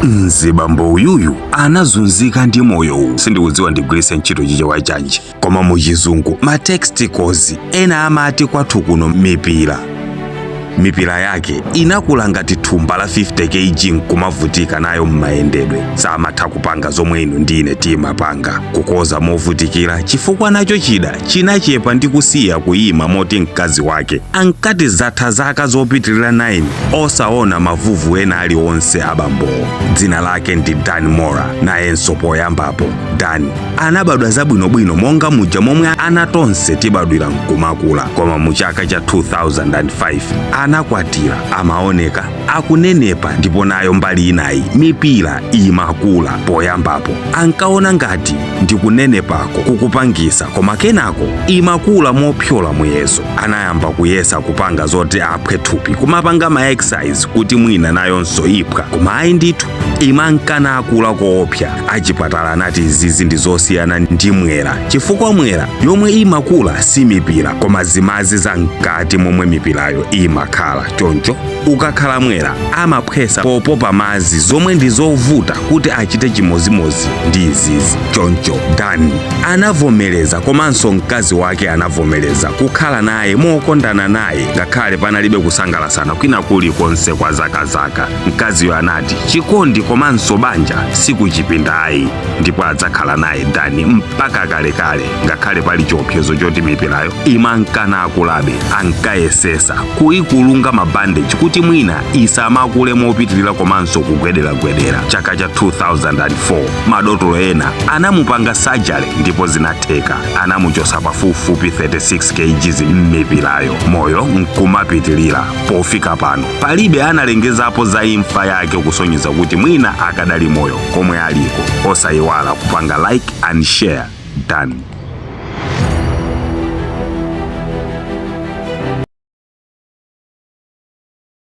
Mzibambo uyuyu anazunzika ndi moyo uwu sindikudziwa ndigwiritse ntchito chichewa chanji, koma mu chizungu ma testicles ena amati kwathu kuno mipira yake inakula ngati thumba la 50 kg nkumavutika nayo mmayendedwe. Samatha kupanga zomwe inu ndine timapanga, kukoza movutikira chifukwa nacho chida chinachepa ndi kusiya kuyima moti mkazi wake ankati zatha zaka zopitirira 9 osaona mavuvu ena aliwonse abambowo. Dzina lake ndi Dan Mora, nayenso poyambapo Dan anabadwa zabwinobwino monga muja momwe ana tonse tibadwira nkumakula, koma mu chaka cha 2005 anakwatira amaoneka akunenepa, ndipo nayo mbali inayi mipira imakula. Poyambapo ankaona ngati ndikunenepako kukupangisa, koma kenako imakula mopyola muyeso. Anayamba kuyesa kupanga zoti aphwe thupi kumapanga ma exercise kuti mwina nayonso ipha, koma ayi ndithu imankana akula koopsa. Achipatala anati izizi ndi zosiyana ndi mwera, chifukwa mwera yomwe imakula si mipira koma zimazi za mkati momwe mipirayo imakhala. Choncho ukakhala mwera amaphwesa popopa mazi zomwe ndi zovuta kuti achite chimozimozi ndi izizi. Choncho Dan anavomereza, komanso mkazi wake anavomereza kukhala naye mokondana naye ngakhale panalibe kusangalasana kwina kulikonse kwa zaka. Mkaziyo anati chikondi komanso banja sikuchipindayi, ndipo adzakhala naye Dan mpaka kalekale. Ngakhale pali chiopsezo choti mipirayo imankana akulabe, ankayesesa kuikulunga mabandage kuti mwina isamakule mopitirira komanso kugwederagwedera. Chaka cha 2004 madotolo ena anamupanga surgery ndipo zinatheka. Anamuchosa pafupifupi 36 kg m'mipirayo, moyo nkumapitirira. Pofika pano palibe analengezapo za imfa yake kusonyeza kuti mwina akadali moyo komwe aliko. Osayiwala kupanga like and share. Dan.